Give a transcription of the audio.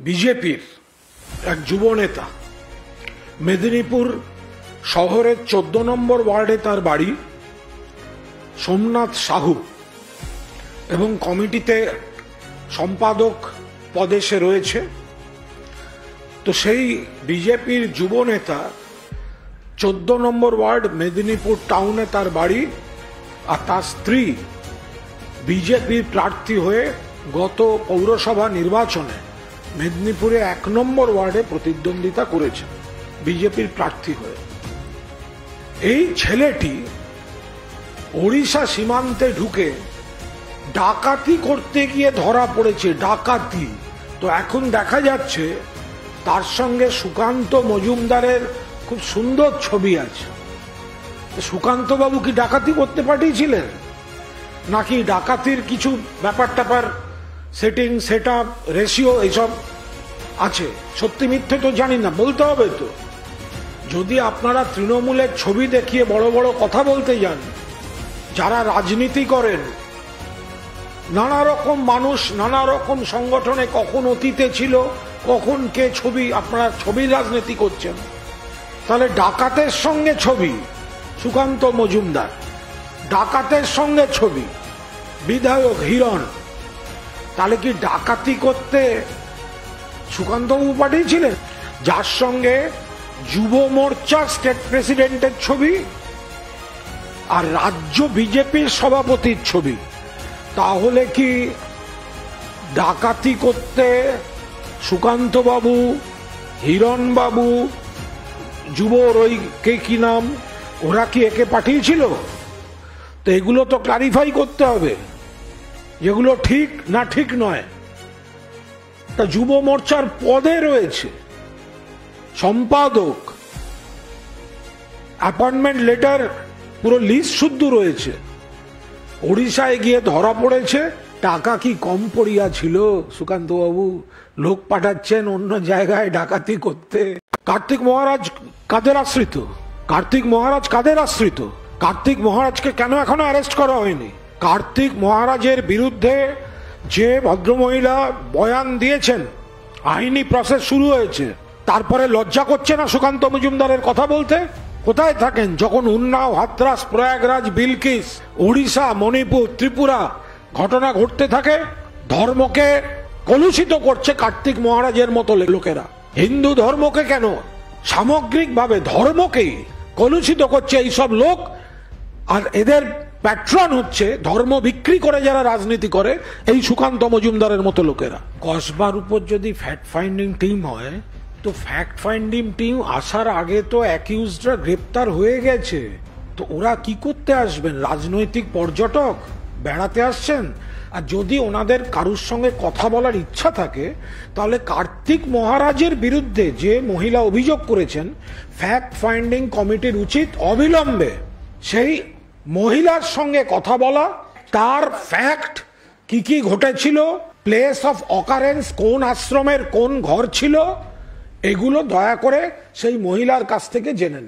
বিজেপির এক যুব নেতা, মেদিনীপুর শহরের 14 নম্বর ওয়ার্ডে তার বাড়ি, সোমনাথ সাহু, এবং কমিটিতে সম্পাদক পদে সে রয়েছে। তো সেই বিজেপির যুব নেতা 14 নম্বর ওয়ার্ড মেদিনীপুর টাউনে তার বাড়ি, আর তার স্ত্রী বিজেপির প্রার্থী হয়ে গত পৌরসভা নির্বাচনে মেদিনীপুরে 1 নম্বর ওয়ার্ডে প্রতিদ্বন্দ্বিতা করেছে বিজেপির প্রার্থী হয়ে। এই ছেলেটি ওড়িশা সীমান্তে ঢুকে ডাকাতি করতে গিয়ে ধরা পড়েছে। ডাকাতি তো এখন দেখা যাচ্ছে তার সঙ্গে সুকান্ত মজুমদারের খুব সুন্দর ছবি আছে। সুকান্ত বাবু কি ডাকাতি করতে পাঠিয়েছিলেন, নাকি ডাকাতির কিছু ব্যাপার ট্যাপার সেটিং, সেট আপ, রেশিও এইসব আছে? সত্যি মিথ্যে তো জানি না, বলতে হবে তো। যদি আপনারা তৃণমূলের ছবি দেখিয়ে বড় বড় কথা বলতে যান, যারা রাজনীতি করেন, নানা রকম মানুষ নানা রকম সংগঠনে কখন অতীতে ছিল, কখন কে ছবি, আপনারা ছবির রাজনীতি করছেন, তাহলে ডাকাতের সঙ্গে ছবি সুকান্ত মজুমদার, ডাকাতের সঙ্গে ছবি বিধায়ক হিরণ, তাহলে কি ডাকাতি করতে সুকান্তবাবু পাঠিয়েছিলেন? যার সঙ্গে যুব মোর্চার স্টেট প্রেসিডেন্টের ছবি আর রাজ্য বিজেপির সভাপতির ছবি, তাহলে কি ডাকাতি করতে সুকান্তবাবু, হিরণবাবু, যুবর ওই কে কি নাম, ওরা কি একে পাঠিয়েছিল? তো এগুলো তো ক্লারিফাই করতে হবে, যেগুলো ঠিক না ঠিক নয়। তা যুব মোর্চার পদে রয়েছে সম্পাদক, অ্যাপয়েন্টমেন্ট লেটার পুরো লিস্ট শুদ্ধ রয়েছে। ওড়িশায় গিয়ে ধরা পড়েছে। টাকা কি কম পড়িয়া ছিল সুকান্ত বাবু? লোক পাঠাচ্ছেন অন্য জায়গায় ডাকাতি করতে। কার্তিক মহারাজ কাদের আশ্রিত? কার্তিক মহারাজ কাদের আশ্রিত? কার্তিক মহারাজকে কেন এখনো অ্যারেস্ট করা হয়নি? কার্তিক মহারাজের বিরুদ্ধে যে ভদ্রমহিলা বয়ান দিয়েছেন, আইনি প্রসেস শুরু হয়েছে, তারপরে লজ্জা করছে না সুকান্ত মজুমদারের কথা বলতে? কোথায় থাকেন যখন উন্নাও, হাতরাস, প্রয়াগরাজ, বিলকিস, উড়িষ্যা, মণিপুর, ত্রিপুরা ঘটনা ঘটতে থাকে? ধর্মকে কলুষিত করছে কার্তিক মহারাজের মতো লোকেরা। হিন্দু ধর্মকে কেন, সামগ্রিকভাবে ধর্মকেই কলুষিত করছে এইসব লোক। আর এদের প্যাট্রন হচ্ছে ধর্ম বিক্রি করে যারা রাজনীতি করে, এই সুকান্ত মজুমদারের মতো লোকেরা। কসবার উপর যদি ফ্যাক্ট ফাইন্ডিং টিম হয়, তো ফ্যাক্ট ফাইন্ডিং টিম আসার আগে তো অ্যাকিউজডরা গ্রেপ্তার হয়ে গেছে। তো ওরা কি করতে আসবেন? রাজনৈতিক পর্যটক বেড়াতে আসছেন? আর যদি ওনাদের কারুর সঙ্গে কথা বলার ইচ্ছা থাকে, তাহলে কার্তিক মহারাজের বিরুদ্ধে যে মহিলা অভিযোগ করেছেন, ফ্যাক্ট ফাইন্ডিং কমিটির উচিত অবিলম্বে সেই মহিলার সঙ্গে কথা বলা, তার ফ্যাক্ট কি কি ঘটেছিল, প্লেস অফ অকারেন্স কোন আশ্রমের কোন ঘর ছিল, এগুলো দয়া করে সেই মহিলার কাছ থেকে জেনে নেন।